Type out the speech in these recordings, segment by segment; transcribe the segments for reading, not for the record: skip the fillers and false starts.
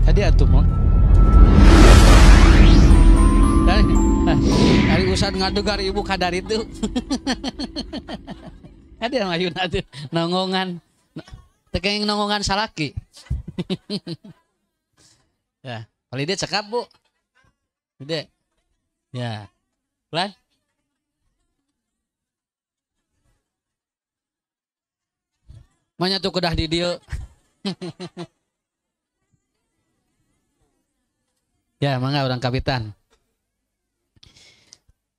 Tadi atuh mau. Dari usaha ngadugar ibu kadar itu. Ada yang ayun atuh nongongan. Tekeng nongongan salaki. Ya, Valide cekap, Bu. Gede. Ya. Pelan. Manya tuh kedah di dieu. Ya, mangga orang kapitan.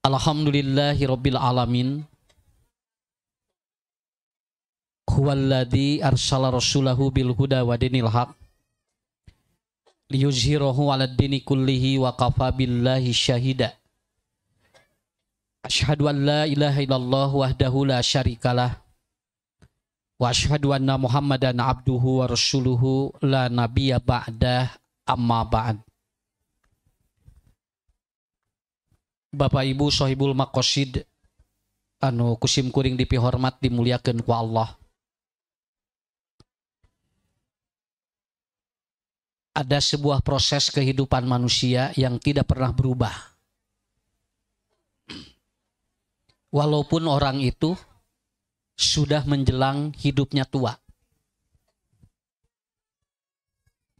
Alhamdulillahirabbil alamin. Huwallazi arsala rasulahu bil huda wa dinil haq liyuzhirahu 'alad dini kullihi wa kafa billahi syahida. Asyhadu an la ilaha illallah wahdahu la syarikalah wa asyhadu anna Muhammadan abduhu wa rasuluhu la nabiyya ba'dah amma ba'd. Bapak Ibu sahibul maqasid anu kusim kuring dipihormat dimuliakeun ku Allah. Ada sebuah proses kehidupan manusia yang tidak pernah berubah. Walaupun orang itu sudah menjelang hidupnya tua.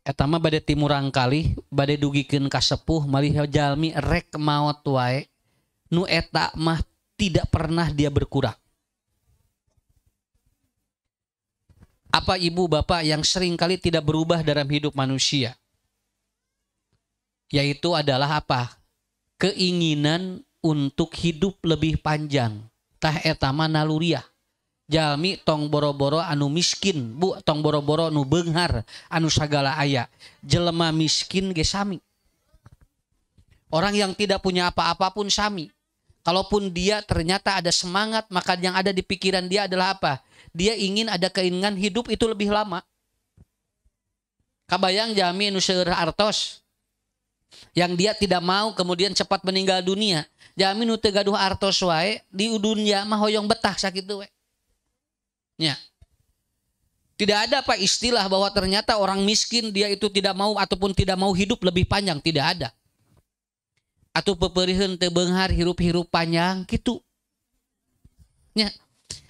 Eta mah bade timurang kali, bade dugikeun ka sepuh malih jalmi rek maot wae. Nu eta mah tidak pernah dia berkurang. Apa ibu bapak yang sering kali tidak berubah dalam hidup manusia? Yaitu adalah apa? Keinginan untuk hidup lebih panjang. Tah eta mah naluriah. Jalmi tong boro-boro anu miskin, Bu, tong boro-boro anu beunghar, anu sagala aya. Jelema miskin ge sami. Orang yang tidak punya apa-apa pun sami. Kalaupun dia ternyata ada semangat, maka yang ada di pikiran dia adalah apa? Dia ingin ada keinginan hidup itu lebih lama. Kabayang jami nu seueur artos yang dia tidak mau kemudian cepat meninggal dunia. Jami nu teu gaduh artos wae di dunya mah hoyong betah sakitu we. Nya. Tidak ada apa istilah bahwa ternyata orang miskin dia itu tidak mau ataupun tidak mau hidup lebih panjang, tidak ada. Atau pepeuriheun teu beunghar hirup-hirup panjang kitu. Nya.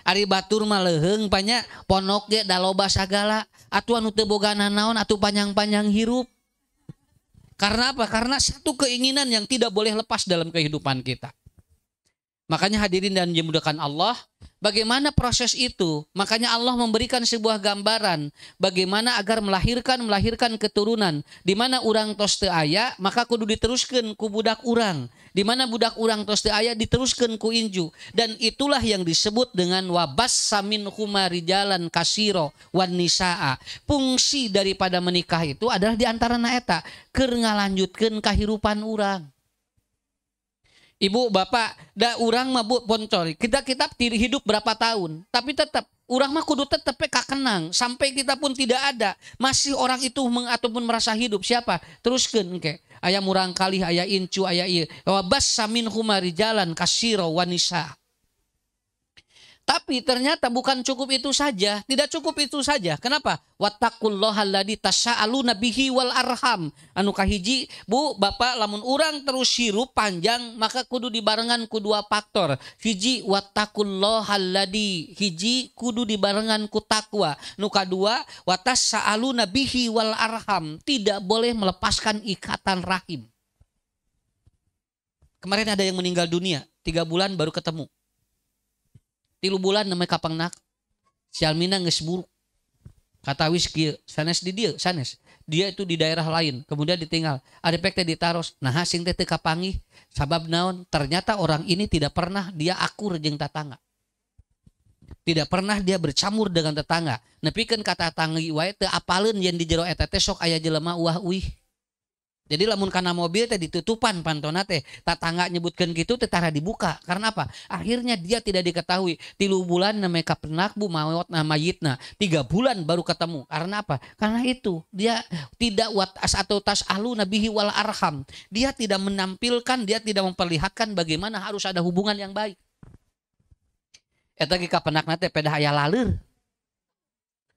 Ari batur mah leuheung panya ponok ge da loba sagala atuh anu teu boga naon atuh panjang-panjang hirup. Karena apa? Karena satu keinginan yang tidak boleh lepas dalam kehidupan kita. Makanya hadirin dan dimudahkan Allah, bagaimana proses itu? Makanya Allah memberikan sebuah gambaran bagaimana agar melahirkan keturunan. Di mana urang tos teu aya, maka kudu diteruskeun ku budak urang. Di mana budak urang tos teu aya diteruskeun ku inju. Dan itulah yang disebut dengan wabas samin humarijalan kasiro wan nisaa. Fungsi daripada menikah itu adalah di antara eta keur ngalanjutkeun kahirupan urang. Ibu, bapak, da urang mah Bu poncori. Kita hidup berapa tahun, tapi tetap urang mah kudu tetep kakenang sampai kita pun tidak ada. Masih orang itu ataupun merasa hidup. Siapa? Teruskeun engke. Aya murang kalih, aya incu, aya ieu. Wa bassa minhum rijalan katsira wa nisa. Tapi ternyata bukan cukup itu saja, tidak cukup itu saja. Kenapa? Wattaqullaha alladzi tasaaluna bihi wal arham. Anu kahiji, Bu, Bapak, lamun urang terus hirup panjang, maka kudu dibarengan ku dua faktor. Hiji wattaqullaha alladzi, hiji kudu dibarengan ku takwa. Nu kadua watasaaluna bihi wal arham, tidak boleh melepaskan ikatan rahim. Kemarin ada yang meninggal dunia, 3 bulan baru ketemu. 3 bulan namanya kapangnak sialmina geus buruk kata wis kieu sanes di dieu sanes dia itu di daerah lain kemudian ditinggal ada pek teh ditaros nah sing teh teu kapanggih sabab naon ternyata orang ini tidak pernah dia akur jeung tatangga tidak pernah dia bercampur dengan tetangga nepikeun ka tatangga wae teu apaleun yen di jero eta teh sok aya jelema uah-uih. Jadi lamun kana mobil teh ditutupan pantona teh tatangga nyebutkeun kitu teh tara dibuka. Karena apa? Akhirnya dia tidak diketahui. 3 bulan namanya kapenak Bu maot mayitna. 3 bulan baru ketemu. Karena apa? Karena itu dia tidak watas atau tas ahlu nabihi wal arham. Dia tidak menampilkan, dia tidak memperlihatkan bagaimana harus ada hubungan yang baik. Eta ge kapenakna teh pedah aya laleur.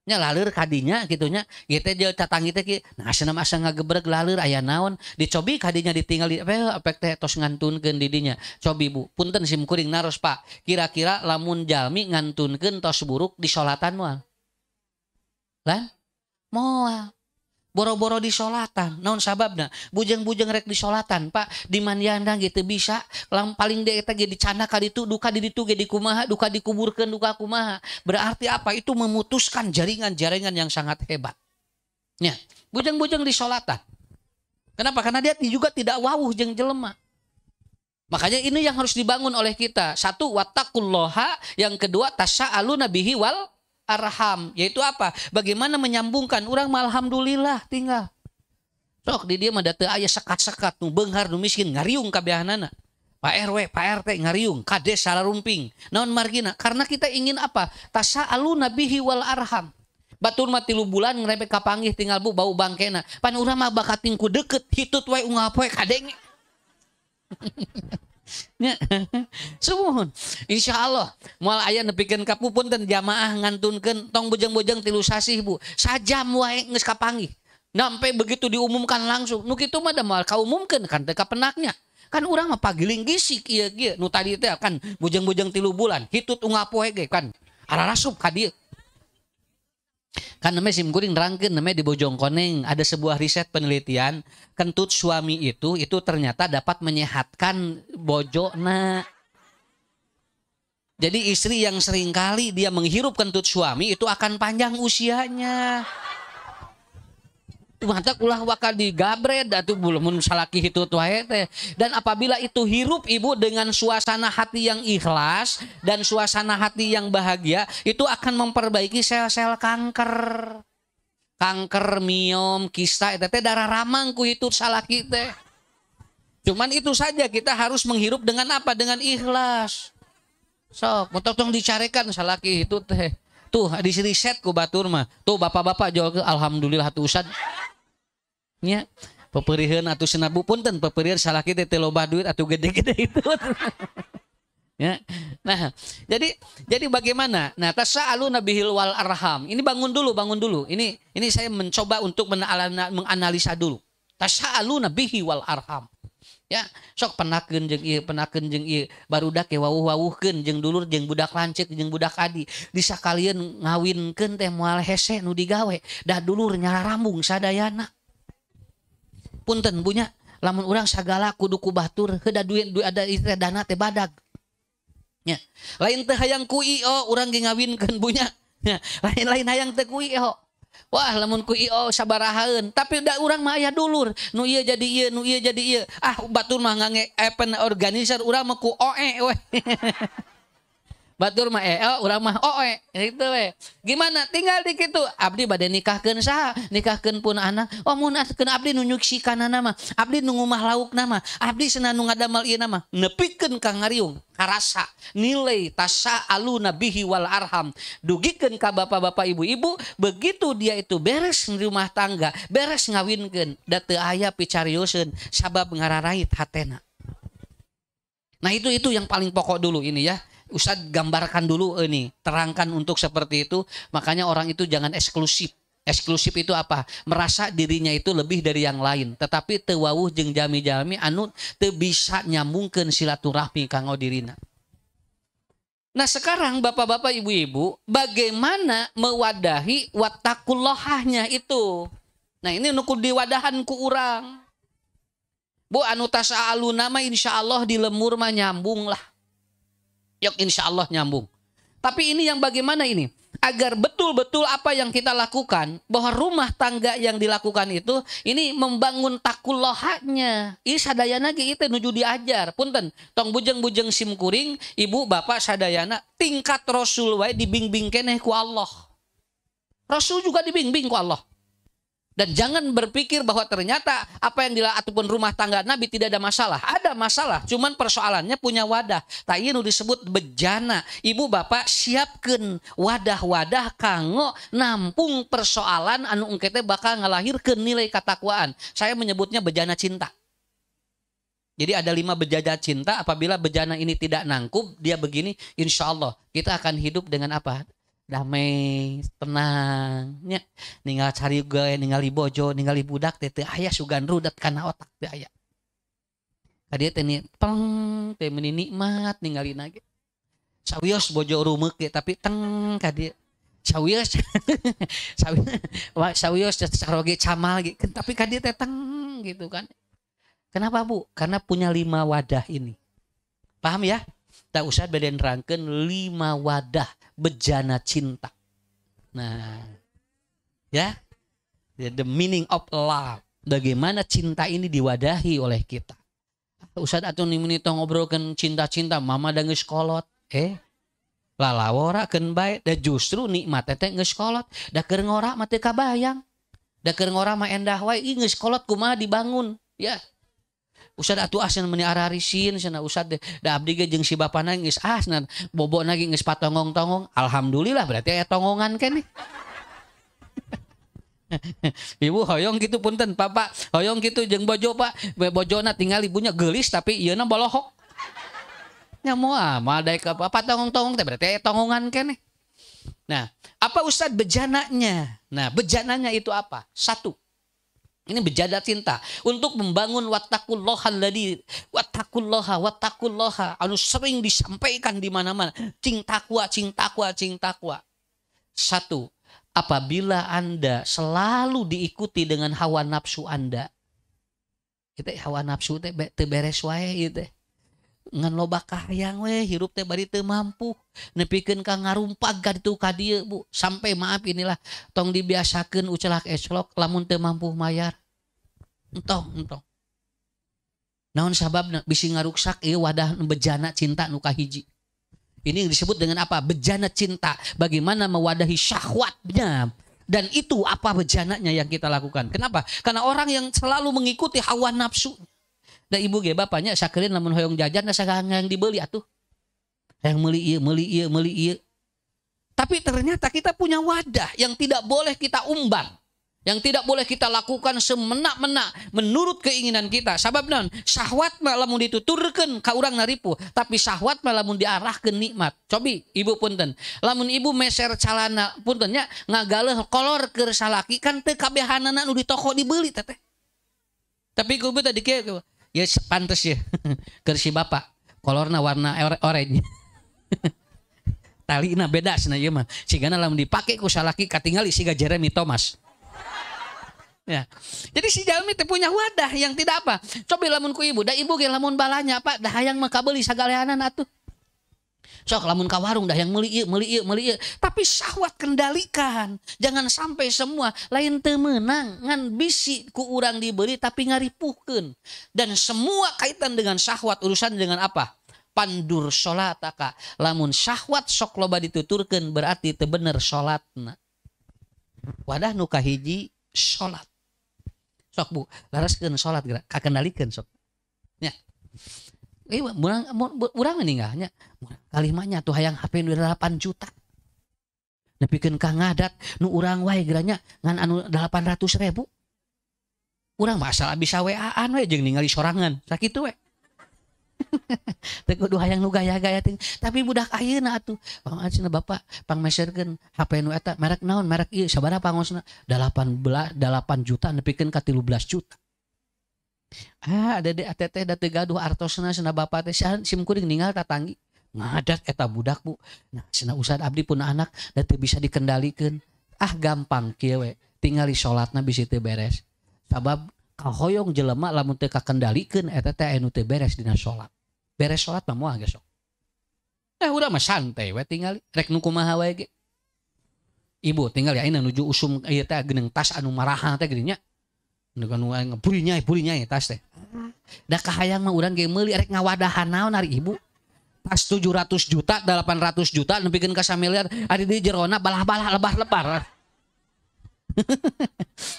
nya laleur kadinya gitunya ieu teh jeung tatanggi teh kieu nah cenah asa ngagebreg laleur aya naon dicobi kadinya ditinggal di apek teh tos ngantunkeun di dinya cobi Bu punten sim kuring naros Pak kira-kira lamun jalmi ngantunkeun tos buruk di salatan moal lan moal boro-boro di solatan naon sababna bujang-bujang rek di solatan Pak di mandiana gitu bisa paling dia eta ge dicana ka ditu duka di ditu ge dikumaha duka dikuburkeun duka kumaha berarti apa itu memutuskan jaringan-jaringan yang sangat hebat nya bujang-bujang di solatan kenapa karena dia juga tidak wawuh jeung jelema makanya ini yang harus dibangun oleh kita satu wattaqullaha yang kedua tasa'aluna bihi wal arham yaitu apa bagaimana menyambungkan orang alhamdulillah tinggal sok di dia mah da teu aya sekat-sekat nu beunghar nu miskin ngariung kabehanana Pak RW Pak RT ngariung kades salarumping naon margina karena kita ingin apa tasa'aluna bihi wal arham batur mah 3 bulan ngrebe kapanggih tinggal Bu bau bangkena pan urang mah bakating ku deukeut hitut wae unggal poe kadenge Sumun Insya Allah mual aya nepikeun ka punten jamaah ngantunkeun tong bujang-bujang 3 sasih Bu sajam wae geus kapanggih sampai begitu diumumkan langsung nu kitu mah da moal kaumumkeun kan teu kapenaknya kan urang mah pagiling gisik ieu ge nu tadi teh kan bujang-bujang 3 bulan hitut unggal poe ge kan ararasup ka dieu kan namanya sim kuring nerangkeun namanya di Bojongkoneng ada sebuah riset penelitian kentut suami itu ternyata dapat menyehatkan bojona. Jadi istri yang seringkali dia menghirup kentut suami itu akan panjang usianya. Mata ulah wakal digabred atuh belum salaki hitut wae teh. Dan apabila itu hirup ibu dengan suasana hati yang ikhlas dan suasana hati yang bahagia, itu akan memperbaiki sel-sel kanker. Kanker, miom, kista eta teh darah ramang ku hitut salaki teh. Cuman itu saja kita harus menghirup dengan apa? Dengan ikhlas. Sok, tong dicarekan salaki hitut teh. Tuh di riset ku batur mah. Tuh bapak-bapak jawab alhamdulillah tuh Ustaz. Nya peperieun atuh senabu punten peperieun salaki teh loba duit atuh gede-gede itu. Ya. Nah, jadi bagaimana? Nah, tasa'aluna bihil wal arham. Ini bangun dulu. Ini saya mencoba untuk menganalisa dulu. Tasa'aluna bihi wal arham. Ya, sok penakeun jeung ieu barudak ge wawuh-wawuhkeun jeung dulur jeung budak lanceuk jeung budak adi disakalian ngawinkeun teh moal hese nu digawe da dulur nyararambung sadayana. Punten punya lamun urang sagala kudu ku batur heuda duit ada istri dana teh badag. Nya. Lain teh hayang ku IO urang ge ngawinkeun punya. Nya. Lain hayang teh ku IO. Wah lamun ku IO sabarahaeun tapi da urang mah aya dulur nu ieu jadi ieu nu ieu jadi ieu. Ah batur mah ngangge event organizer urang mah ku OE we. Batur mah urang mah oe gitu we. Gimana tinggal di kitu abdi bade nikahkeun saha nikahkeun pun anak mun askeun abdi nu nyuksikanana mah abdi nu ngumah laukna mah abdi cenah nu ngadamel ieu mah nepikeun ka ngariung karasa nilai tasa'aluna bihi wal arham dugikeun ka bapak-bapak ibu-ibu begitu dia itu beres rumah tangga beres ngawinkeun da teu aya picarioseun sabab ngararait hatena. Nah itu yang paling pokok dulu ini ya. Ustaz gambarkan dulu ini, terangkan untuk seperti itu. Makanya orang itu jangan eksklusif. Eksklusif itu apa? Merasa dirinya itu lebih dari yang lain. Tetapi teu wawuh jeung jami-jami anu teu bisa nyambungkeun silaturahmi kanggo dirina. Nah sekarang bapak-bapak ibu-ibu, bagaimana mewadahi wattaqullahnya itu? Nah ini nu diwadahan ku urang. Bu anu tasa'aluna mah insyaallah di lemur mah nyambung lah. Yok insya Allah nyambung. Tapi ini yang bagaimana ini? Agar betul-betul apa yang kita lakukan, bahwa rumah tangga yang dilakukan itu, ini membangun takullahnya. Ini sadayana ge itu nuju diajar. Punten, tong bujeng-bujeng sim kuring, ibu bapak sadayana, tingkat Rasul wae dibimbing keneh ku Allah. Rasul juga dibimbing ku Allah. Dan jangan berpikir bahwa ternyata apa yang ataupun rumah tangga Nabi tidak ada masalah. Ada masalah, cuman persoalannya punya wadah. Tadi nu disebut bejana. Ibu bapak siapkan wadah-wadah kanggo nampung persoalan anu engke teh bakal ngalahirkeun nilai katakwaan. Saya menyebutnya bejana cinta. Jadi ada 5 bejana cinta. Apabila bejana ini tidak nangkup, dia begini, insya Allah kita akan hidup dengan apa? damai tenang nya, ninggal cari gawe, ningali bojo, ningali budak teh teu aya sugan rudet kana otak teu aya. Kadieu teh peng teh meuni nikmat ningalina ge. Sawios bojo rumeuk ge tapi teng kadieu. Sawios sawios saroge camal ge tapi kadieu teh teng gitu kan. Kenapa Bu? Karena punya 5 wadah ini. Paham ya? Tak usah beda nerangkeun 5 wadah bejana cinta. Nah, ya, the meaning of love. Bagaimana cinta ini diwadahi oleh kita. Ustaz atuh nimuni tong ngobrolkeun cinta-cinta, mama da geus kolot. Lalaworakeun bae, da justru nikmat teh geus kolot. Da keur ngora mah teu kabayang. Da keur ngora mah endah wae, ih geus kolot kumaha dibangun, ya. Ustad atuh asna meuni ararisin cenah Ustad da abdi ge jeung si bapana geus asna bobona ge geus patongong-tongong. Alhamdulillah berarti aya tongongan keneh. Ibu hoyong gitu punten Papa, hoyong gitu jeung bojo Pak. Bojona tinggal ibunya geulis tapi ieuna bolohok. Nya moal moal daek apa patongong-tongong teh berarti aya tongongan keneh. Nah, apa Ustad bejananya? Nah, bejananya itu apa? 1. Ini bejana cinta untuk membangun wattaqullaha anu sering disampaikan di mana-mana. Cing takwa. 1. Apabila Anda selalu diikuti dengan hawa nafsu Anda. Itu hawa nafsu teh teu beres wae ieu teh. Ngan loba kahayang we hirup teh bari teu mampu nepikeun ka ngarumpag ka ditu ka dieu Bu, sampai maaf inilah tong dibiasakeun ucelak eslok lamun teu mampu mayar entong naon sababna bisi ngaruksak ieu wadah bejana cinta nu kahiji. Ini disebut dengan apa? Bejana cinta, bagaimana mewadahi syahwatnya. Dan itu apa bejananya yang kita lakukan. Kenapa? Karena orang yang selalu mengikuti hawa nafsu. Da ibu ge bapaknya sakerin lamun hoyong jajan da sagang yang dibeli atuh. Yang meuli ieu. Tapi ternyata kita punya wadah yang tidak boleh kita umbar. Yang tidak boleh kita lakukan semena-mena menurut keinginan kita. Sabab naon? Syahwat mah lamun dituturkeun ka urang naripu, tapi syahwat mah lamun diarahkeun nikmat. Cobi ibu punten. Lamun ibu meser calana punten nya ngagaleuh kolor keur salaki kan teu kabehanana nu di toko dibeli teh. Tapi kubu tadi kieu ya pantes ya. Keur si bapak kolorna warna oranye. Talina beda cenah ieu mah. Sigana lamun dipake ku salaki katingali siga Jeremy Thomas. Ya. Jadi si jalmi teh punya wadah yang tidak apa. Coba lamun ku ibu, da ibu ge lamun balanya Pak, dah hayang mah kabeuli sagaleanan atuh. Sok lamun ka warung dah yang meuli ieu. Tapi syahwat kendalikan. Jangan sampai semua lain teu meunang ngan bisi ku urang dibeli tapi ngaripuhkeun. Dan semua kaitan dengan syahwat urusan dengan apa? Pandur salataka. Lamun syahwat sok loba dituturkeun berarti teu bener salatna. Wadah nu kahiji salat. Sok Bu, laraskeun salat geura kakendalikeun sok. Nya. Urang meninggalnya. Kalimanya tuh hayang HP nu 8 juta. Nepikeun ka ngadat nu urang wae geranya ngan anu 800.000. Urang mah asal bisa WA-an we jeung ningali sorangan. Sakitu we. Teu kudu hayang nu gaya-gaya ting. Tapi budak ayeuna atuh. Pangasna bapak pangmeserkeun HP nu eta merek naon? Merek ieu sabaraha pangosna? 8 juta nepikeun ka 13 juta. Ada de ATT da teu gaduh artosna cenah bapak teh sim kuring ninggal tatanggi. Ngadat eta budak Bu. Nah, cenah Ustad abdi pun anak da teu bisa dikendalikeun. Gampang kieu we. Tingali salatna bisi teu beres. Sabab kahoyong jelema lamun teu kakendalikeun eta teh anu teu beres dina salat. Beres salat mah moal geus sok. Urang mah santai we tingali rek nu kumaha wae ge. Ibu tinggal ya ayeuna nuju usum ieu teh geuning tas anu maraha teh geuning nya. Nu anu purinyai tas teh. Da kahayang mah urang ge meuli rek ngawadahan naon ari ibu. Tas 700 juta, 800 juta nepikeun ka 1 miliar ari di jerona balah-balah lebar-lebar.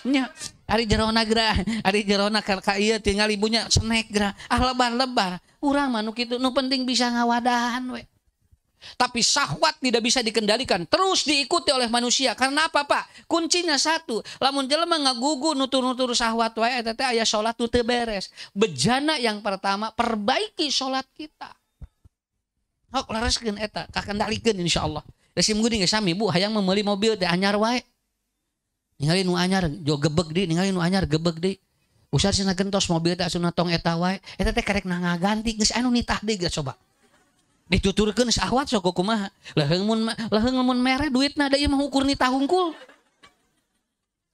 Nya ari jerona ka ieu tinggal ibunya snack geura lebar-lebar. Urang mah nu kitu nu penting bisa ngawadahan we. Tapi syahwat tidak bisa dikendalikan, terus diikuti oleh manusia. Karena apa Pak? Kuncinya satu, lamun jelema ngagugu nutur-nutur syahwat wae eta teh aya salat teu beres. Bejana yang pertama, perbaiki salat kita. Hok laraskeun eta, kakendalikeun insyaallah. Sim guring sami Bu hayang meuli mobil teh anyar wae. Ningali nu anyar jo gebeg deui, ningali nu anyar gebeg deui. Usar cenah gentos mobil teh asuna tong eta wae. Eta teh karek ngaganti geus anu nitah deui geus coba. Dituturkeun syahwat sok kumaha. Leheung mun mere duitna da ieu mah ukur nitah hungkul.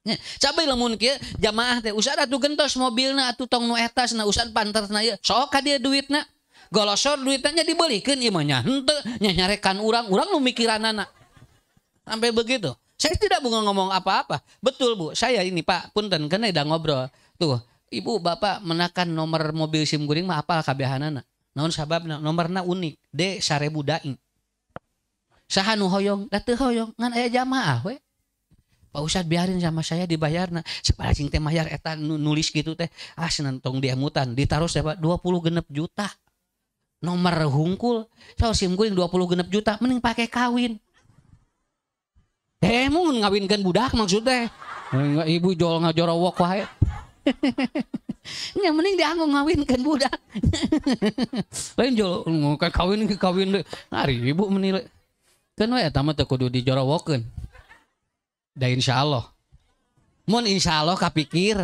Nya, cabai lamun kieu jamaah teh usar atuh gentos mobilna atuh tong nu etasna usar panterna ieu. Sok ka dieu duitna. Golosor duitnya dibelikan imanya henteu nyarekan urang nu mikiranana sampai begitu. Saya tidak mau ngomong apa-apa. Betul Bu, saya ini Pak punten kena udah ngobrol tuh Ibu Bapak menakan nomor mobil sim guring mah apal kabehanana naon sababna nomorna unik D1000 daing saha nu hoyong da teu hoyong ngan aya jamaah we Pak Ustad biarin sama saya dibayarna saparacing teh mayar eta nulis gitu teh cenah tong diamutan ditaruh siapa 20 genep juta nomor hungkul so sim guring 20 genep juta mending pakai kawin mun ngawinkeun budak maksudnya ibu jual ngajorowok wae nya mending dianggo ngawinkeun budak lain jual kawin ari ibu menilai kan we eta mah teu kudu dijorowokeun da insyaallah mun insyaallah kapikir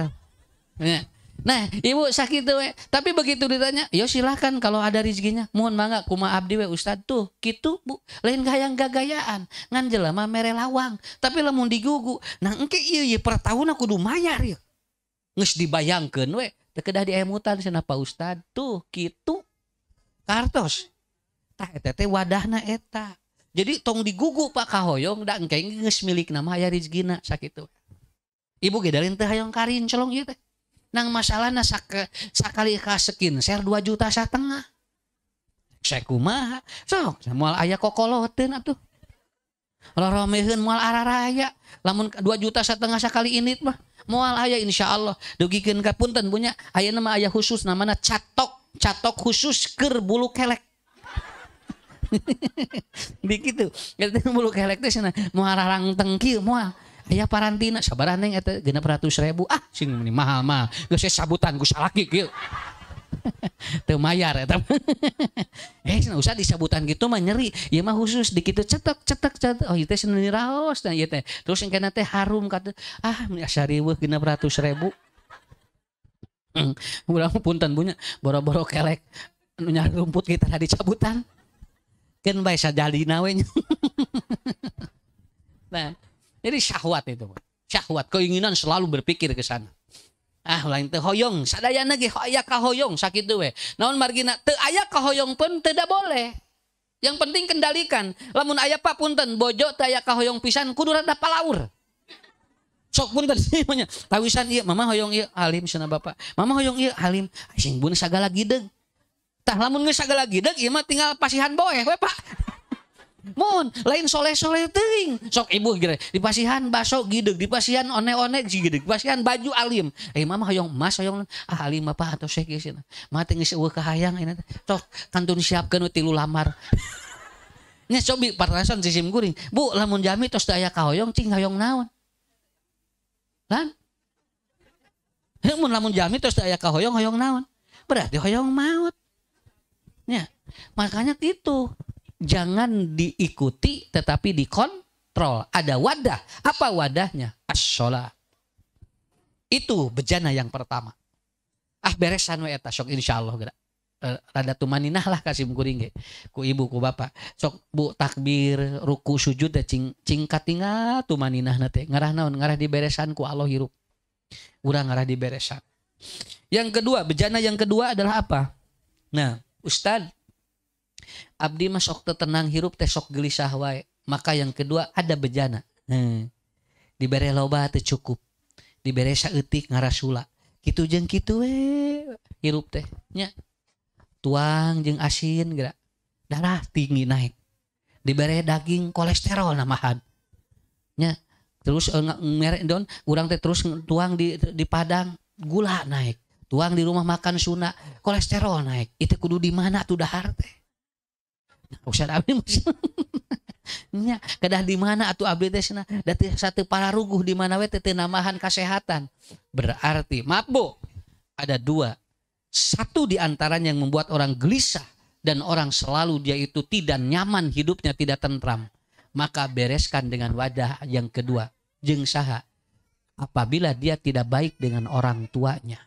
nah ibu sakit we tapi begitu ditanya yo silahkan kalau ada rezekinya mohon mangga kumaha abdi we Ustad tuh kitu Bu lain gayang gagayaan ngan jelema mere lawang tapi lamun digugu nah engke ieu per tahun kudu mayar ieu geus dibayangkeun we teu kedah diemutan cenah Pak Ustad tuh kitu kartos tah eta teh wadahna eta jadi tong digugu Pak kahoyong da engke geus milikna mah aya rezekina sakitu ibu ge dalin teu hayang karin colong ieu teh nang masalahna sakali kasekin share 2,5 juta. Saya kumaha sok moal aya kokoloteun atuh. Roromeheun moal araraya. Lamun 2,5 juta sakali init mah moal aya insyaallah. Dugikeun ka punten punya ayeuna mah aya khusus namana catok khusus keur bulu kelek. Begitu. Eta bulu kelek teh cenah moal rarangteng kieu moal aya parantina sabaraha neng eta 600.000 sing ini mahal geus sabutan ku salaki kieu teu mayar eta usah disabutan gitu mah nyeri ieu mah khusus di kitu cetek oh ieu teh seni raos nah ieu teh terus yang kana teh harum kata asa riweuh 600.000 urang punten punya boro-boro kelek nu nyari rumput kita dicabutan keun bae sajalina we nah jadi syahwat itu, syahwat keinginan selalu berpikir ke sana. Lain teu hoyong, sadayana ge aya kahoyong sakitu we. Naon margina teu aya kahoyong pun tidak boleh. Yang penting kendalikan. Lamun aya Pak punten bojo teu aya kahoyong pisan kudu rada palaur. Sok punten nya tawisan ieu mama hoyong ieu halim cenah bapak. Mama hoyong ieu halim sing bun sagala gideg. Tah lamun geus sagala gideg ieu mah tinggal pasihan boeh we Pak. Mun lain soleh-soleh teuing sok ibu gitu dipasihan baso gideg dipasihan one-one gideg dipasihan baju alim mama hoyong mas hoyong alim apa atau syekh cenah mah teh geus eueuh kahayang ini sok kantun siapkeun 3 lamar nya cobi parasan sim guring Bu lamun jami tos teu aya kahoyong cing hoyong naon lan mun lamun jami tos teu aya kahoyong hoyong naon berarti hoyong maut nya makanya itu jangan diikuti tetapi dikontrol. Ada wadah. Apa wadahnya? As-sholat. Itu bejana yang pertama. Beresan we eta sok insyaallah geura. Rada tumaninah lah kasim kuring ge. Ku ibu ku bapak. Sok Bu takbir, ruku, sujud da cing katinga tumaninahna teh. Ngarah naon? Ngarah diberesan ku Allah hirup. Urang ngarah diberesan. Yang kedua, bejana yang kedua adalah apa? Nah, Ustad abdi mah sok teu tenang hirup teh sok gelisah wae. Maka yang kedua ada bejana. Dibere loba teu cukup. Dibere saeutik ngarasula. Kitu jeung kitu we hirup teh nya. Tuang jeung asin geura. Darah tinggi naik. Dibere daging kolesterol namahan. Nya. Terus merek don urang teh terus tuang di padang gula naik. Tuang di rumah makan Sunda kolesterol naik. Itu kudu di mana tuh dahar teh. Ustad abdi nya kedah di mana atuh abdi teh cenah da teu satu pararuguh di mana we teh namahan kesehatan. Berarti maaf Bu, ada dua. Satu di antaranya yang membuat orang gelisah dan orang selalu dia itu tidak nyaman hidupnya tidak tentram. maka bereskan dengan wadah yang kedua. Jeung saha? Apabila dia tidak baik dengan orang tuanya.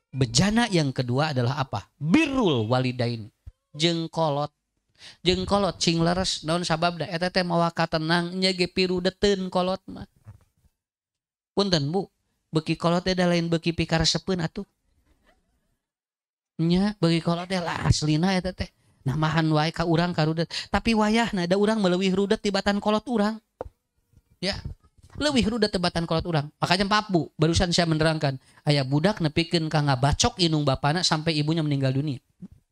Bejana yang kedua adalah apa? Birrul walidain. Jeung kolot. Jeung kolot cing leres naon sababda eta teh mawa katenang nya ge pirudeteun kolot mah. Punten Bu, beuki kolot teh da lain beuki pikaresepeun atuh. Nya beuki kolot teh lah aslina eta teh. Namahan wae ka urang karudet, tapi wayahna da urang meleuwih rudet tibatan kolot urang. Ya. Leuwih rudet tibatan kolot urang. Makanya Papu barusan saya menerangkan, aya budak nepikeun ka ngabacok inung bapana sampai ibunya meninggal dunia.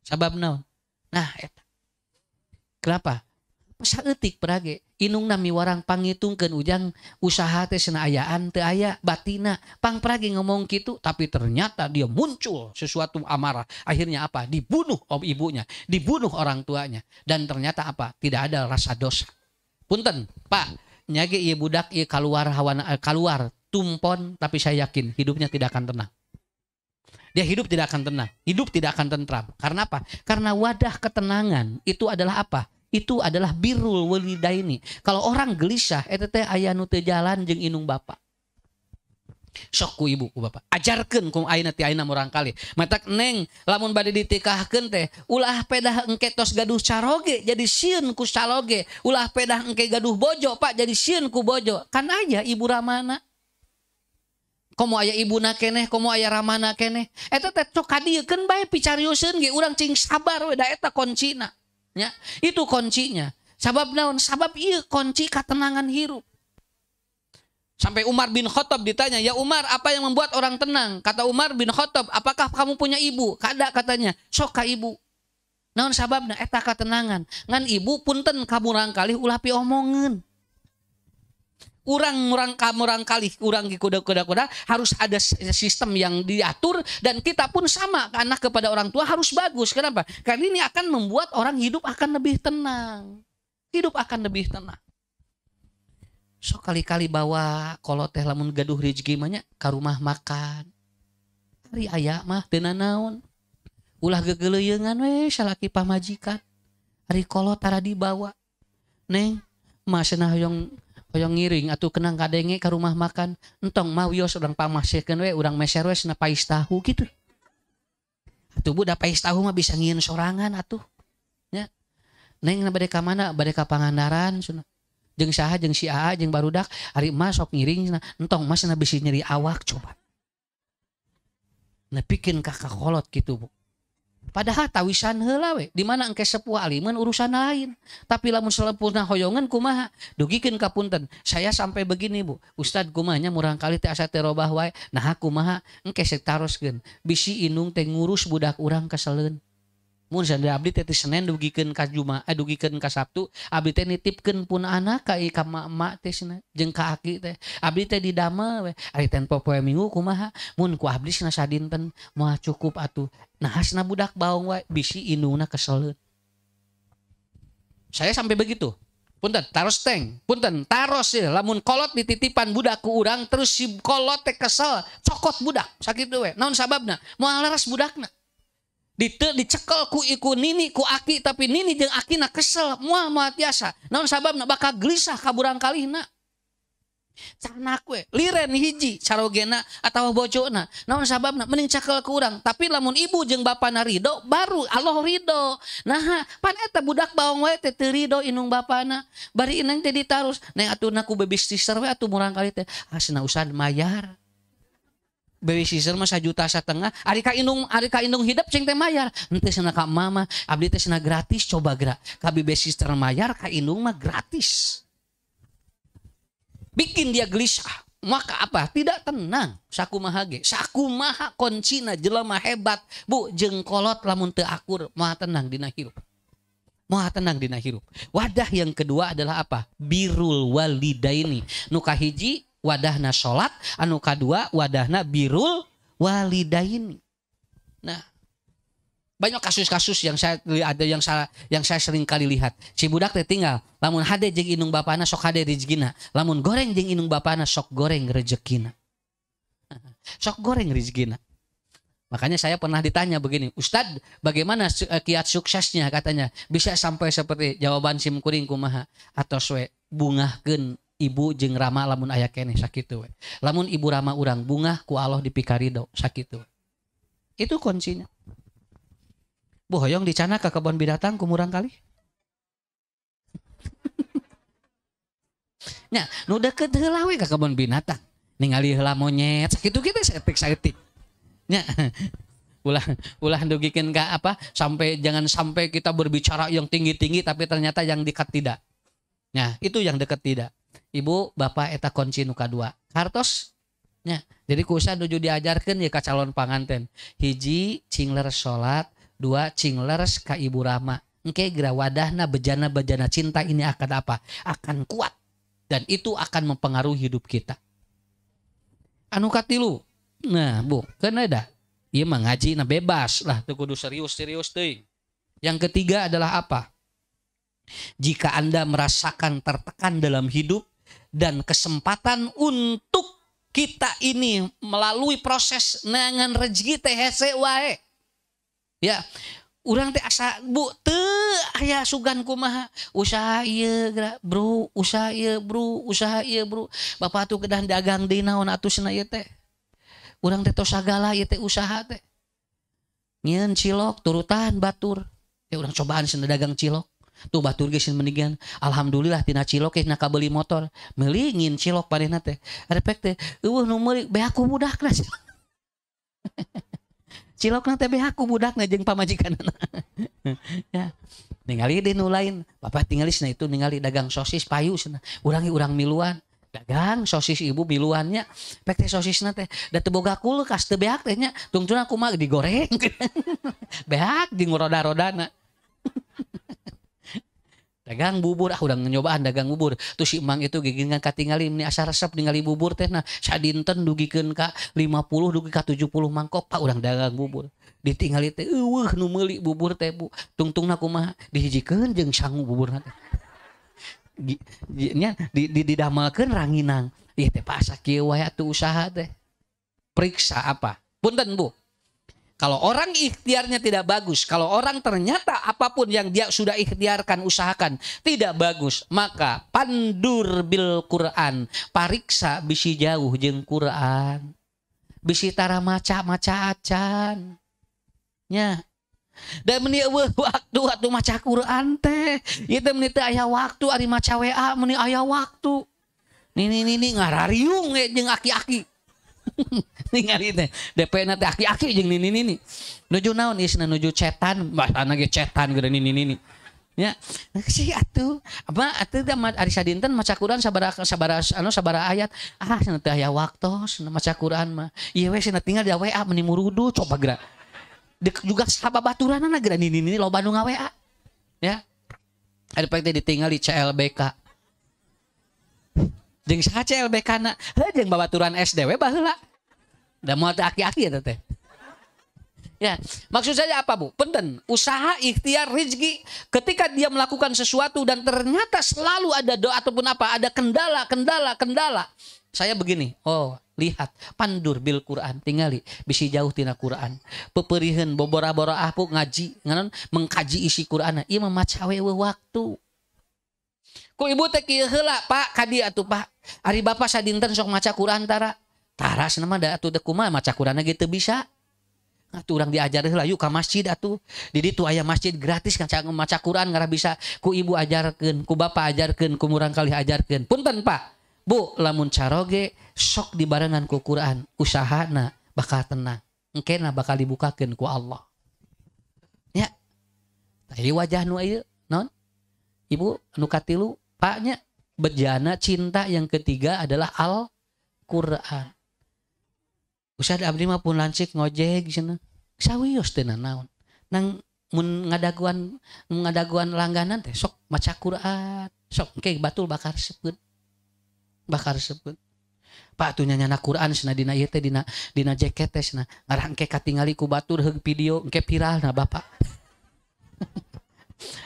Sabab naon? Nah, eta. Kenapa? Saeutik perage inung nami warang pangitungkeun ujang usaha teh cenah ayaan teu aya batina pang perage ngomong kitu tapi ternyata dia muncul sesuatu amarah akhirnya apa dibunuh ibunya dibunuh orang tuanya dan ternyata apa tidak ada rasa dosa. Punten Pak nyage ieu budak ieu keluar hawana keluar tumpon tapi saya yakin hidupnya tidak akan tenang. Dia hidup tidak akan tenang, hidup tidak akan tentram. Karena apa? Karena wadah ketenangan itu adalah apa? Itu adalah birrul walidaini. Kalau orang gelisah, eta teh aya nu teu jalan jeung inung bapa. Sok ku ibu ku bapa. Ajarkeun ku ayeuna ti ayeuna murang kali. Matak neng lamun bade ditikahkeun teh, ulah pedah engke tos gaduh caroge jadi sieun ku caloge. Ulah pedah engke gaduh bojo, Pak, jadi sieun ku bojo. Kan aya ibu ramana. Komo aya ibuna keneh, komo aya ramana keneh. Eta teh sok kadiekeun bae picariuseun ge urang cing sabar we da eta kuncina. Ya, itu kuncinya. Sabab naon? Sabab ieu kunci ketenangan hirup. Sampai Umar bin Khattab ditanya, "Ya Umar, apa yang membuat orang tenang?" Kata Umar bin Khattab, "Apakah kamu punya ibu?" Kada katanya, "Sok ka ibu." Naon sababna? Eta ketenangan. Ngan ibu punten kamurang kalih ulah piomongeun. Urang kali urang kuda harus ada sistem yang diatur dan kita pun sama anak kepada orang tua harus bagus. Kenapa? Karena ini akan membuat orang hidup akan lebih tenang. Hidup akan lebih tenang. So kali-kali bawa kalau teh lamun gaduh rezeki mah nya ka rumah makan. Ari aya mah teu nanaon. Ulah gegeleuyeungan we salaki pamajikan. Ari kolot tara dibawa. Neng, mah cenah hoyong ngiring atuh kenang kadenge ka rumah makan entong mah wios urang pamasihkeun we urang meser we cenah pais tahu kitu. Atuh budak pais tahu mah bisa ngieun sorangan atuh. Nya. Neng bade ka mana? Bade ka Pangandaran cenah. Jeung saha jeung si Aa jeung barudak ari mah sok ngiring cenah. Entong mah cenah bisi nyeri awak coba. Nepikeun ka kolot kitu Bu. Padahal tawisan heula we, di mana engke sepuh aliman urusan lain. Tapi lamun selepurna hoyongan kumaha? Dugikeun ka punten. Saya sampai begini Bu, Ustad kumanya murang kali teh asa teh robah wae. Nah kumaha? Engke sek taroskeun. Bisi inung teh ngurus budak urang kaseleun. Mun sanda abdi teh Senin dugikeun ka Jumaah, dugikeun ka Sabtu, abdi teh nitipkeun pun anak ka emak teh cenah jeung ka aki teh. Abdi teh didamel we. Ari tempo poe Minggu kumaha? Mun ku abdi cenah sadinten moal cukup atuh. Nah hasna budak baong wae bisi indungna keseleun. Saya sampai begitu. Punten, taros teng. Punten, taros ya. Lamun kolot dititipan budak ku urang terus si kolot teh kesel, cokot budak. Sakitu we. Naon sababna? Moal leres budakna. Dicekel ku nini ku aki tapi nini jeung akina kesel moal tiasa. Naon sababna? Bakal gelisah kaburang kalihna. Canak we liren hiji carogena atawa bojona. Naon sababna? Mending cekel ku urang. Tapi lamun ibu jeung bapana ridho baru Allah ridho. Nah, pan eta budak baong wae teh teu ridho inung bapana. Bari inang teh ditarus. Neng atuh ku babysitter we atuh murang kali teh. Asna usah mayar. Babysitter mah 1,5 juta. Ari ka indung hidup cing teh mayar. Henteu cenah ka mama, abdi teh cenah gratis coba geura. Ka babysitter mayar ka indung mah gratis. Bikin dia gelisah. Maka apa? Tidak tenang. Sakumaha ge. Sakumaha koncina jelema hebat. Bu, jeung kolot lamun teu akur, moal tenang dina hirup. Moal tenang dina hirup. Wadah yang kedua adalah apa? Birrul walidaini. Nu kahiji wadahna salat, anu kadua wadahna birrul walidaini. Nah, banyak kasus-kasus yang saya sering kali lihat. Si budak teh tinggal, lamun hade jeung indung bapana sok hade rezekina, lamun goreng jeung indung bapana sok goreng rezekina. Sok goreng rezekina. Makanya saya pernah ditanya begini, Ustadz bagaimana kiat suksesnya katanya, bisa sampai seperti jawaban sim kuring kumaha, atau we bungahkeun ibu jeung Rama lamun aya keneh sakitu we. Lamun ibu Rama urang bungah ku Allah dipikarido sakitu. Itu kuncinya. Bu hoyong dicana ke kebun binatang kumurang kali. Nya, nu deket heula we ka kebun binatang. Ningali heula monyet, sakitu kita saeutik-saeutik. Nya. Ulah dugikeun ka apa? Jangan sampai kita berbicara yang tinggi-tinggi tapi ternyata yang dekat tidak. Nah, itu yang dekat tidak. Ibu, bapak eta kunci nu kadua. Hartos. Nya, jadi kusa nuju diajarkeun ya ka calon panganten. Hiji cingler salat, dua cingler ka Ibu Rama. Engke geura wadahna bejana-bejana cinta ini akan apa? Akan kuat. Dan itu akan mempengaruhi hidup kita. Anu katilu. Nah, Bu, kan ada. Ieu mah ngaji na bebas lah, teu kudu serius-serius teuing. Yang ketiga adalah apa? Jika Anda merasakan tertekan dalam hidup dan kesempatan untuk kita ini melalui proses neangan rezeki teh hese wae. Ya, urang teh asa Bu teu aya sugan kumaha. Usaha ieu bro, usaha ieu bro, usaha ieu bro. Bapak tuh kedah dagang deui naon atusna ieu teh. Urang teh tos sagala ieu teh usaha teh. Nyieun cilok turutan batur. Teh urang cobaan cenah dagang cilok. Tuh batur geus mendingan. Alhamdulillah tina cilok geus naka beuli motor. Meuli ngin cilok padehna teh. Arepek teh eueuh nu meuli bea ku budakna. Cilokna teh bea ku budakna jeung pamajikanna. Ya. Ningali deui nu lain. Bapak tingali cenah itu ningali dagang sosis payu cenah. Urang miluan. Dagang sosis ibu miluannya. Pek teh sosisna teh da teu boga kulkas teu beak teh nya. Tungtuna kumaha digoreng. Beak jeung roda-rodana. Dagang bubur, urang nyobaan dagang bubur. Tuh si emang itu gigingan katingali ini asa resep ningali bubur teh nah sadinten dugikeun ka 50 dugi ka 70 mangkok Pak urang dagang bubur. Ditingali teh eueuh nu meuli bubur teh Bu. Tungtungna kumaha dihijikeun jeung sangu buburna teh. Nya didamelkeun ranginang. Ieu teh pasa kieu wae atuh usaha teh. Periksa apa? Punten Bu. Kalau orang ikhtiarnya tidak bagus, kalau orang ternyata apapun yang dia sudah ikhtiarkan, usahakan tidak bagus, maka pandur bil Quran, pariksa bisi jauh jeung Quran. Bisi tara maca-maca acan. Nya. Dan meni waktu atuh maca Quran teh. Ieu teh meni teh aya waktu ari maca WA meni aya waktu. Nini ngarariung jeung aki-aki. Ningali teh DP na teh aki-aki jeung nini. Nuju naon isna nuju cetan, bahasana ge cetan geura nini. Ya, sih atuh. Apa atuh ari sadinten maca Quran sabaraha ayat. Ah cenah teh aya waktos maca Quran mah. Ieu we cenah tinggal di WA meni murudu coba geura. Juga sababaturanna geura nini loba nu nga-WA. Ya. Ada pake ditinggal di CLBK. Jeung saha CLBK-na? Heuh jeung babaturan SDW baheula. Da moal teh aki-aki eta teh. Ya, maksud saya apa Bu? Punten, usaha ikhtiar rezeki ketika dia melakukan sesuatu dan ternyata selalu ada doa ataupun apa, ada kendala. Saya begini, lihat pandur bil Quran tingali bisi jauh tina Quran. Pepeuriheun bobora-bora ahpu ngaji, nganon mengkaji isi Qur'anna. Ieu mah maca we waktu. Ku ibu teh kieu heula Pak kadi atuh Pak. Ari bapak sadinten sok maca Quran tara cenah da atuh teh kumaha maca Quranna ge teu bisa. Atuh urang diajar heula yuk ka masjid atuh. Di ditu aya masjid gratis maca Quran ngara bisa. Ku ibu ajarkeun, ku bapak ajarkeun, ku murang kali ajarkeun. Punten Pak. Bu, lamun caroge sok dibarengan ku Quran, usahana bakal tenang. Engkena bakal dibukakeun ku Allah. Ya. Tadi wajah nu ieu naon? Ibu anu katilu Paknya bejana cinta yang ketiga adalah Al-Qur'an. Ustad abdi mah pun lancik ngojek cenah. Sawios teh naon. Nang mun ngadaguan langganan teh sok maca Qur'an. Sok engke batul bakar resepkeun. Pak tuh nyanyana Quran cenah dina ieu teh dina jaket teh cenah. Ngarah engke katingali ku batur heug video engke viral na Bapak.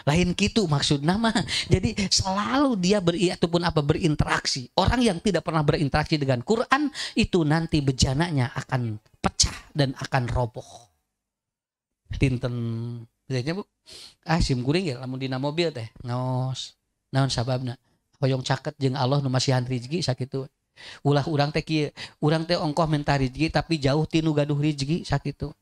Lain gitu maksudnya mah. Jadi selalu dia berinteraksi. Orang yang tidak pernah berinteraksi dengan Quran itu nanti bejananya akan pecah. dan akan roboh. Tinten biasanya Bu, sim kuring ya lamun dina mobil teh ngaos. Naon sababna? Hoyong caket jeung Allah nu masihan rezeki sakitu. Ulah urang teh kieu, urang teh ongkoh minta rezeki tapi jauh tinu gaduh rezeki sakitu.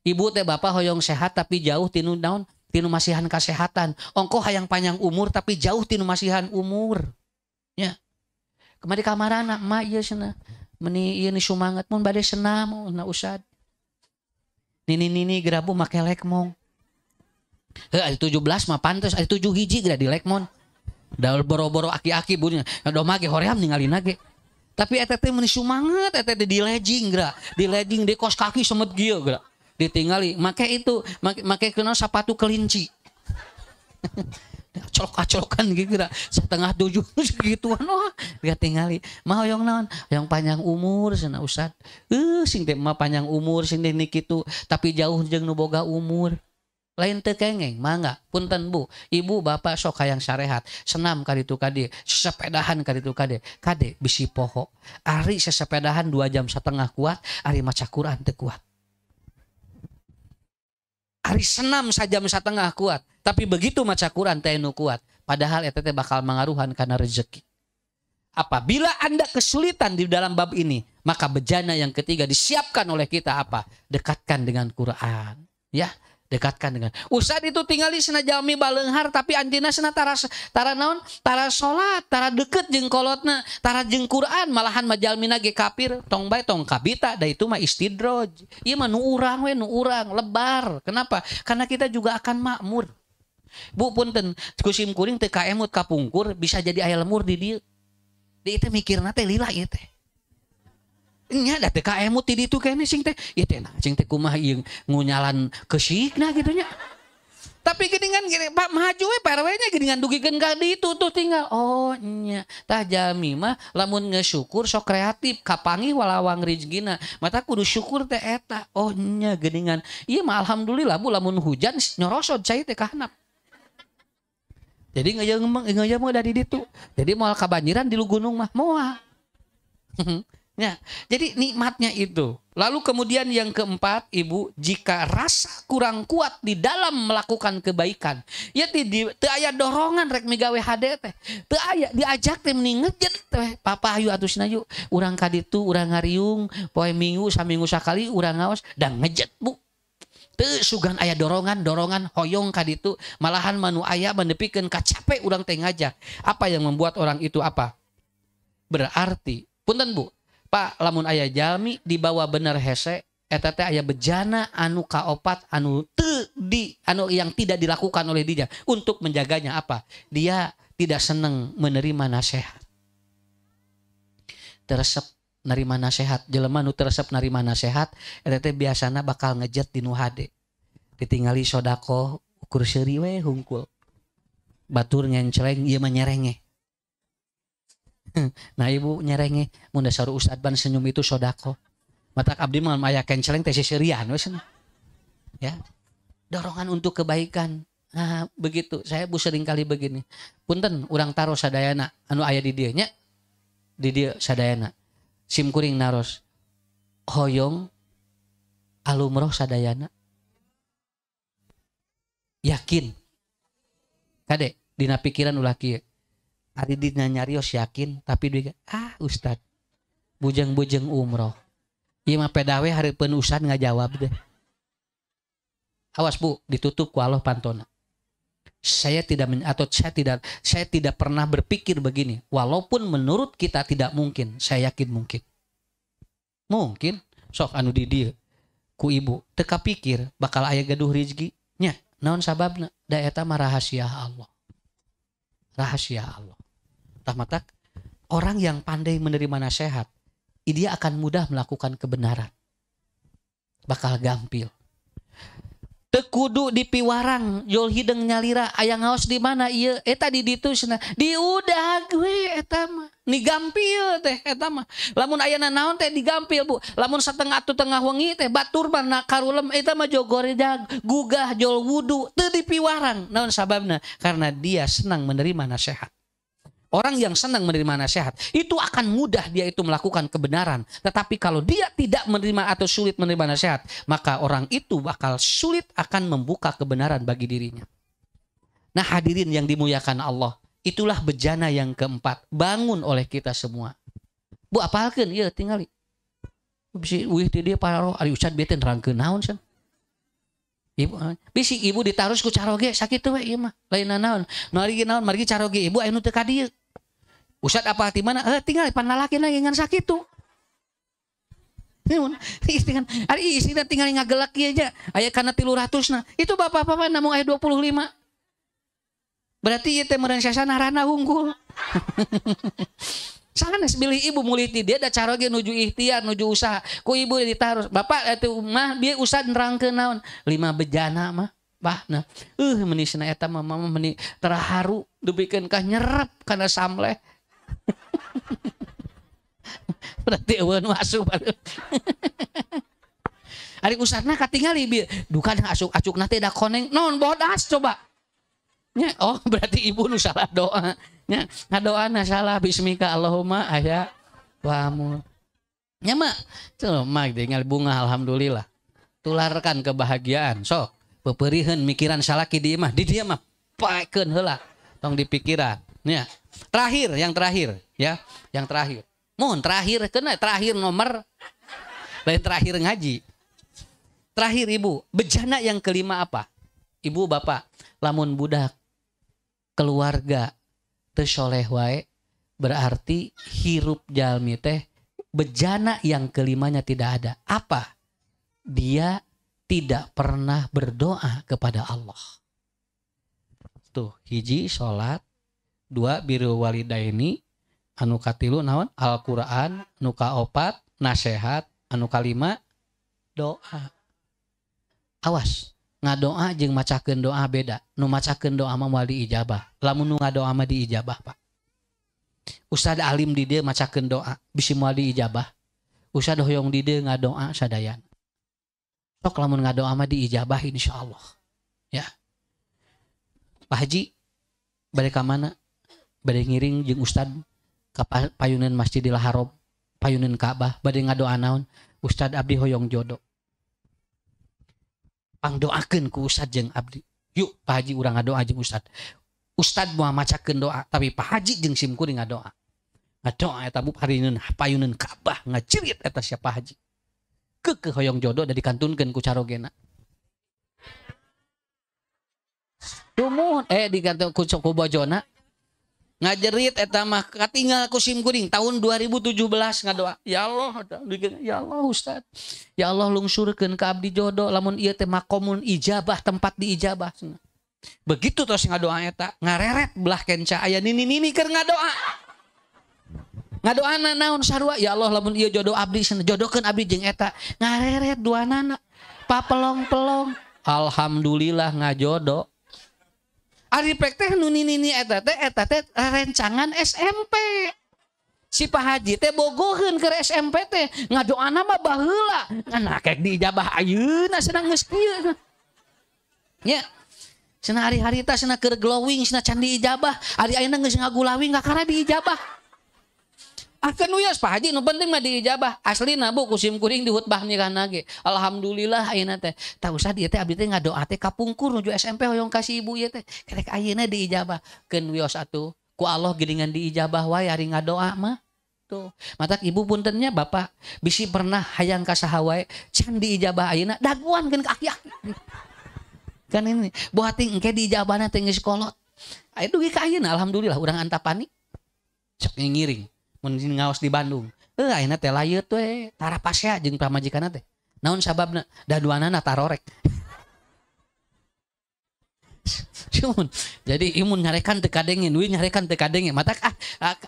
Ibu teh bapak hoyong sehat tapi jauh tinu naon? Tinu masihan kesehatan. Ongkoh hayang panjang umur tapi jauh tinu masihan umur. Ya. Kemari kamarana emak ieu cenah. Meni ieu ni sumanget mun bade senam na usad. Nini gerabu make lekmong. Ada 17 mah pantes, ada 7 hiji geura di lekmon. Da boro-boro aki-aki bunyi. Doma ge hoream ningalina ge. Tapi eta teh meni sumanget eta teh di legging geura. Di legging di kos kaki semet gieu geura. Ditingali make itu make kenal sepatu kelinci. Colok-colokan gitu geura. 6:30 segituan dia tingali. Mah hoyong naon? Hoyong panjang umur cenah Ustad. Sing teh mah panjang umur sing teh kitu tapi jauh jeung nu boga umur. Lain teu kengeng, mangga. Punten Bu, ibu bapak sok hayang sarehat, senam ka ditu kade, sesepedahan ka ditu kade. Kade bisi poho. Ari sesepedahan 2,5 jam kuat, ari maca Quran teu kuat. Ari senam 1,5 jam kuat, tapi begitu maca Quran teh nu kuat. Padahal eta teh bakal mangaruhan kana rezeki. Apabila Anda kesulitan di dalam bab ini, maka bejana yang ketiga disiapkan oleh kita apa? Dekatkan dengan Quran, ya. Dekatkan dengan Ustad itu tinggali cenah jalmi baleunghar tapi antina cenah tara naon tara salat tara deket jeung kolotna tara jeung Quran malahan majalmina ge kafir tong bae tong kabita da itu mah istidroj ieu mah nu urang we nu urang lebar kenapa karena kita juga akan makmur Bu punten kusim kuring teu kaemut kapungkur bisa jadi aya lemur di dieu di teh mikirna teh lila ieu teh nya da teh kaemut ti ditu kene sing teh ieu teh sing teh kumaha ieu ngunyalan kesikna gitu nya. Tapi geuningan gini Pak maju we PRW nya geuningan dugikeun ka ditu tuh tinggal. Oh nya tah jalmi mah lamun ngesyukur sok kreatif kapangi walawang rezekina. Mata kudu syukur teh eta. Oh nya geuningan ieu mah alhamdulillah Bu lamun hujan nyorosod cai teh ka handap. Jadi ngeuyeung mah dari ditu. Jadi moal kabanjiran di lu gunung mah moal. Ya, jadi nikmatnya itu. Lalu kemudian yang keempat, Ibu, jika rasa kurang kuat di dalam melakukan kebaikan, ya teu aya dorongan rek migawe hade teh. Teu aya diajak teh mending ngejet teh. Papa hayu atusna yuk, urang ka ditu, urang ngariung, poe minggu saminggu sakali urang ngaos dan ngejet Bu. Teu sugan aya dorongan hoyong ka ditu, malahan manu aya mandepikeun ka capek urang teh ngajak. Apa yang membuat orang itu apa? Berarti, punten Bu, Pak lamun aya jalmi dibawa bener hese eta teh aya bejana anu kaopat anu anu yang tidak dilakukan oleh dia untuk menjaganya apa? Dia tidak senang menerima nasihat. Teresep nerima nasihat, jelema nu teresep nerima nasihat eta teh biasana bakal ngejet di nu hade. Ditingali sodako ukur seuri we hungkul. Batur ngenceleng ieu mah nyerenge. Nah Ibu nyerenge mun dasar Ustad ban senyum itu sodako. Matak abdi mah aya kenceleng teh seserian wes. Ya. Dorongan untuk kebaikan. Nah, begitu. Saya Bu sering kali begini. Punten urang taro sadayana anu aya di dieu nya. Di dieu sadayana. Sim kuring naros. Hoyong alumroh sadayana. Yakin. Kade dina pikiran ulah kieu. Ari dina nyarios yakin tapi dia Ustad bujeng-bujeng umroh ieu mah pedawe hareupeun Ustad ngajawab deh. Awas Bu ditutup ku Allah pantona. Saya tidak pernah berpikir begini walaupun menurut kita tidak mungkin saya yakin mungkin sok anu di dieu ku Ibu teu kapikir bakal aya gaduh rezeki nya naon sababna da eta mah rahasia Allah. Matak orang yang pandai menerima nasihat, dia akan mudah melakukan kebenaran. Bakal gampil. Teu kudu dipiwarang, jol hideng nyalira, aya ngaos di mana ieu? Eta di ditu cenah. Diudag we eta mah. Nigampil teh eta mah. Lamun aya naon teh digampil Bu. Lamun satengah atuh tengah wengi teh batur mah karulem eta mah jogoredag, gugah jol wudu, teu dipiwarang. Naon sababna? Karena dia senang menerima nasihat. Orang yang senang menerima nasihat, itu akan mudah dia itu melakukan kebenaran. Tetapi kalau dia tidak menerima atau sulit menerima nasihat, maka orang itu bakal sulit akan membuka kebenaran bagi dirinya. Nah hadirin yang dimuliakan Allah, itulah bejana yang keempat, bangun oleh kita semua. Bu apalkeun ieu tingali. Bisi wih di dia para ari ustad beten rangkeun naon san. Ibu bisi ibu ditarus ku caroge sakitu we ieu mah. Lain naon. Nu ari naon margi caroge ibu anu teu ka dieu. Ustad apa ti mana? Tinggal panlalaki lagi ngan sakitu. Dengan ari isina tinggal ngagelak ieu aja. Aya kana 300 na. Itu bapak-bapak namun aya 25. Berarti ieu teh meureun sasana rana unggul. Sanes bilih ibu mulih ti dia da caroge nuju ikhtiar nuju usaha ku ibu ditaruh bapak atuh mah bieu ustad nerangkeun naon 5 bejana mah bahna menisna eta mah mama meni terharu dupikeun ka nyerep kana samleh. Berarti eueun asup. Ari ustadna katingali bieu dukan asuk-acukna teh da koneng naon bodas coba. Ya, oh berarti ibu nu salah doa. Ya, ngadoana salah bismika Allahumma aya wamu. Nya mak, tuh mak tinggal bunga alhamdulillah. Tularkan kebahagiaan. Sok, pepeurieun mikiran salaki di mah, di dia mah paekeun heula. Tong dipikiran. Ya. Terakhir, yang terakhir, ya. Yang terakhir. Mun terakhir kena terakhir nomor lain terakhir ngaji. Terakhir ibu, bejana yang kelima apa? Ibu bapak, lamun budak keluarga teu soleh wae berarti hirup jalmi teh bejana yang kelimanya tidak ada. Apa? Dia tidak pernah berdoa kepada Allah. Tuh, hiji salat, 2 biru walidaini, anu katilu naon? Al-Qur'an, anu kaopat nasihat, anu kalima doa. Awas. Ngadoa jeung macakeun doa beda. Nu macakeun doa mah moal diijabah. Lamun nu ngadoa mah diijabah, Pak. Ustad alim di dieu macakeun doa bisi moal diijabah. Ustad hoyong di dieu ngadoa sadayan. Sok lamun ngadoa mah diijabah insyaallah. Ya. Pak Haji bade ka mana? Bade ngiring jeung ustad ka payuneun Masjidil Haram, payuneun Ka'bah, bade ngadoa naon? Ustad abdi hoyong jodoh. Pangdoakeun ku ustad jeung abdi. Yuk Pak Haji urang ngadoa jeung ustad. Ustad moal macakeun doa tapi Pak Haji jeung sim kuring ngadoa. Ngadoa eta bu hareuneun payuneun Ka'bah ngacirit eta sia Pak Haji. Keukeuh hoyong jodoh da dikantunkeun ku carogena. Tumuhun dikantung ku bojona. Ngajerit eta mah katinggal ku sim kuring tahun 2017 ngadoa. Ya Allah, ya Allah Ustad. Ya Allah lungsurkeun ka abdi jodoh lamun ieu teh makomun ijabah tempat diijabah. Begitu terus ngadoa eta ngareret belah kenca aya nini-nini keur ngadoa. Ngadoana naon sarua? Ya Allah lamun ieu jodoh abdi jodohkeun abdi jeung eta. Ngareret duanana. Papelong-pelong. Alhamdulillah ngajodoh. Ari pek teh nu nini eta teh rencangan SMP. Si Pak Haji teh bogoheun ke SMP teh ngadoana mah baheula. Ngan kek diijabah ayeuna cenah geus kieu. Nya. Cenah hari-hari teh cenah keur glowing cenah can diijabah. Ari ayeuna geus ngagulawing kakara diijabah. Akan uyas Pak Haji nu penting mah diijabah. Aslina bu kusim kuring di khutbah nikahna ge. Alhamdulillah ayeuna teh. Tah usah dieu teh abdi teh ngadoa teh kapungkur nuju SMP hoyong ka si ibu ieu teh. Kerek ayeuna diijabah. Keun wios atuh. Ku Allah geuningan diijabah wae ari ngadoa mah. Tuh. Matak ibu puntennya bapak bisi pernah hayang ka saha wae can diijabah ayeuna daguan keun ka aki-aki. Kan ini buat engke diijabahna teh geus kolot. Aya dugi ka ayeuna alhamdulillah urang antapani. Sok ngiring. Mun ngaos di Bandung. Ayeuna teh layeut we, tara pasea jeung pamajikanna teh. Naon sababna? Daduanana tarorek. Cuman jadi imun nyarekan teu kadenge, duit nyarekan teu kadenge. Matak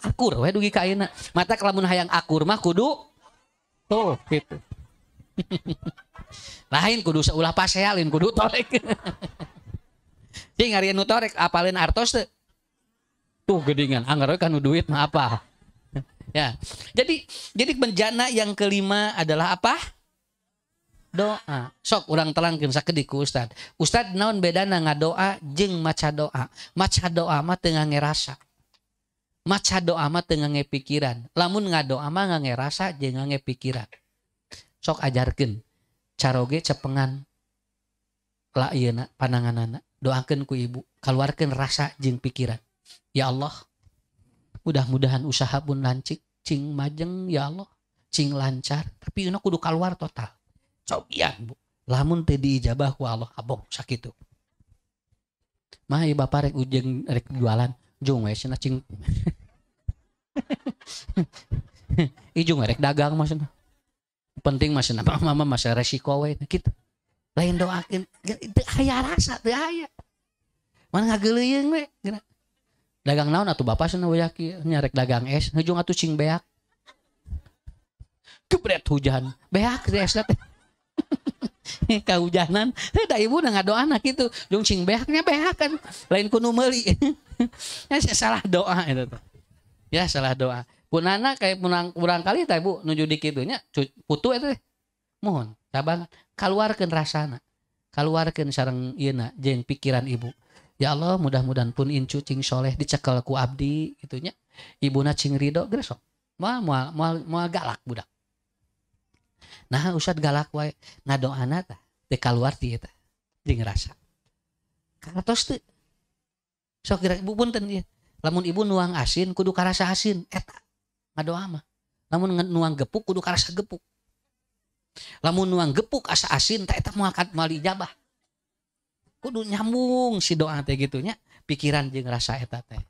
akur we dugi ka ayeuna. Matak lamun hayang akur mah kudu tuh gitu. Lain kudu saulah pasea, lain kudu torek. Cing ari nu torek apaleun artos teu? Tuh gedingan, anggar we kan duit mah apa? Ya, jadi benjana yang kelima adalah apa? Doa. Sok urang telangkeun sakedik ku Ustad. Ustad naon bedana ngadoa jeung maca doa? Maca doa mah teu ngerasa. Maca doa mah teu ngange pikiran. Lamun ngadoa mah ngange rasa jeung ngange pikiran. Sok ajarkeun caroge cepengan la ieu pananganana. Doakeun ku ibu, kaluarkeun rasa jeung pikiran. Ya Allah, mudah-mudahan usaha pun lancik, cing majeng ya Allah, cing lancar, tapi ieu kudu kaluar total. Cobian Bu, lamun teu diijabah ku Allah abong sakitu. Mah ieu Bapak rek ujeng rek jualan, jung we cenah cing. Ijung rek dagang maksudna. Penting maksudna mama masa resiko we kitu. Lain doakeun teu aya rasa teu aya. Mana ngageuleuyeung we. Dagang naon atuh Bapak cenah we yaki nyarek dagang es, hujung atuh cing beak. Kebret hujan, beak di es teh. Kahujanan, da ibu na ngadoana kitu, jeung cing beaknya beak kan, lain kudu meuli. Ya salah doa eta teh. Ya salah doa. Punana kayak urang kali teh Bu nuju di kitu nya putu eta teh. Mohon cabang kaluarkeun rasana. Kaluarkeun sareng ieuna jeung pikiran ibu. Ya Allah mudah-mudahan pun incu cing soleh dicekel ku abdi gitu nya. Ibuna cing ridho geus sok. Moal galak budak. Nah usad galak wae ngadoana tah teu kaluar ti eta jeung rasa. Karatos teu. Sok geura ibu punten ieu. Lamun ibu nuang asin kudu karasa asin eta ngadoa mah. Lamun nuang gepuk kudu karasa gepuk. Lamun nuang gepuk asa asin tah eta moal dijabah. Kudu nyambung si doa teh gitu nya, pikiran jeung rasa eta teh.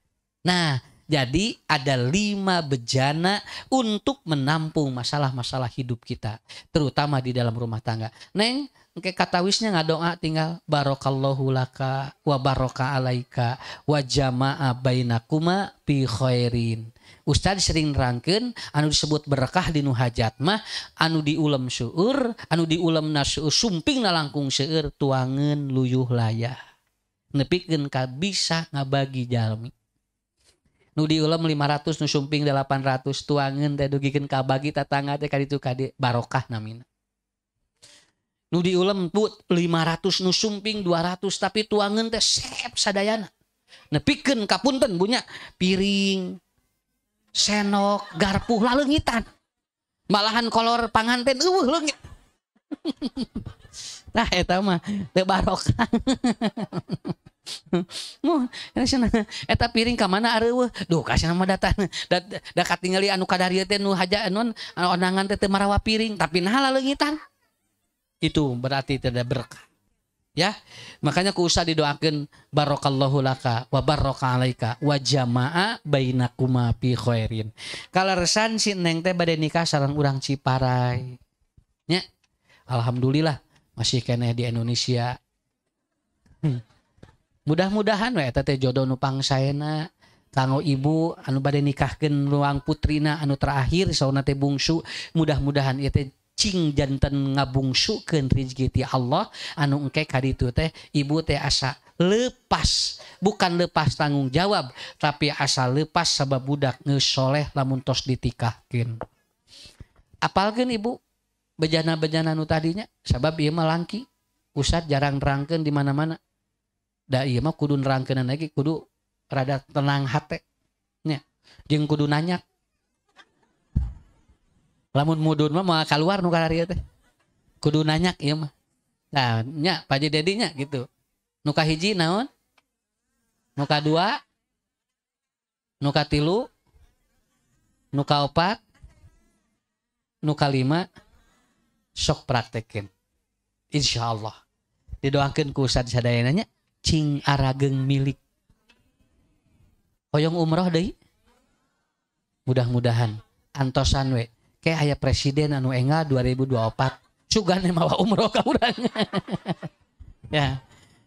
Nah, jadi ada 5 bejana untuk menampung masalah-masalah hidup kita, terutama di dalam rumah tangga. Neng, engke katawisnya ngadoa tinggal barakallahu laka wa baraka alaika wa jama'a bainakuma bi khairin. Ustad sering nerangkeun anu disebut berkah di nu hajat mah anu diulem seueur, anu diulemna seueur sumpingna langkung seueur tuangeun luyuh layah. Nepikeun ka bisa ngabagi jalmi. Nu diulem 500 nu sumping 800 tuangeun teh dugikeun ka bagi tatangga teh kaditu kade barokah namina. Nu diulem 500 nu sumping 200 tapi tuangeun teh sep sadayana. Nepikeun ka punten bunya piring senok, garpu, laleungitan. Malahan kolor panganten leungit. Nah eta mah teu barokah. Eta piring ka mana areueuh? Duh kasih nama datang. Da katingali anu kadarieu teh nu haja non onangan teh teu marawa piring tapi nah laleungitan. Itu berarti tidak berkah. Ya, makanya ku usah didoakeun barakallahu laka wa baraka alaika wa jama'a bainakuma fi khairin. Kaleresan si Neng teh bade nikah sareng urang Ciparai. Nya. Alhamdulillah masih keneh di Indonesia. Mudah-mudahan we eta teh jodoh nu pangsaena kanggo ibu anu bade nikahkeun ruang putrina anu terakhir sauna teh bungsu, mudah-mudahan ieu teh cing janten ngabungsukeun rezeki ti Allah anu engke kaditu teh ibu teh asa lepas, bukan lepas tanggung jawab tapi asa lepas sabab budak geus soleh lamun tos ditikahkeun. Apalkeun ibu bejana-bejana nu tadinya sabab ieu mah langki usad jarang nerangkeun di mana-mana. Da ieu mah kudu nerangkeun lagi kudu rada tenang hate nya jeung kudu nanyak. Lamun mudun mah mau keluar nu kararieu teh. Kudu nanyak ieu mah. Nah, nya Pak Dedi nya gitu. Nu kahiji naon? Nu kadua? Nu katilu? Nu kaopat? Nu kalima? Sok praktekeun. Insyaallah. Didoakeun ku ustad sadayana nya cing arageng milik. Hoyong umroh deui. Mudah-mudahan antosan we. Kayak aya presiden anu enga 2024 sugane mawa umroh ka urang. Ya.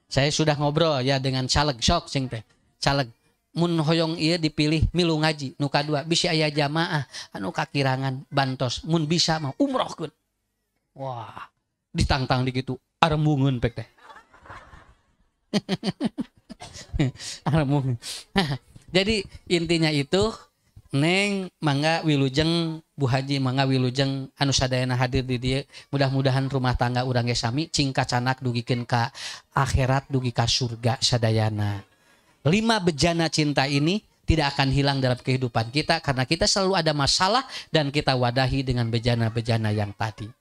Saya sudah ngobrol ya dengan caleg sok cing teh. Caleg mun hoyong ieu dipilih milu ngaji nu kadua bisi aya jamaah anu kakirangan bantos mun bisa mah umrohkeun. Wah, ditantang di kitu arembungeun pek teh. Arembungeun. Jadi intinya itu Neng mangga wilujeng Bu Haji mangga wilujeng anu sadayana hadir di dieu mudah-mudahan rumah tangga urang ge sami cing kacanak dugikeun ka akhirat dugi ka surga sadayana. 5 bejana cinta ini tidak akan hilang dalam kehidupan kita karena kita selalu ada masalah dan kita wadahi dengan bejana-bejana yang tadi.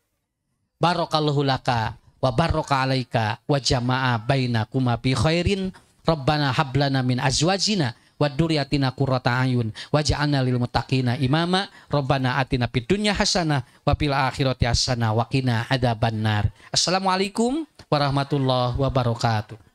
Barakallahu laka wa baraka alaika wa jama'a bainakuma bi khairin. Rabbana hablana min azwajina wa dzurriyyatina qurrata ayun waj'alna lil muttaqina imama. Rabbana atina fid dunya hasanah wa fil akhirati hasanah wa qina adzabannar. Assalamualaikum warahmatullahi wabarakatuh.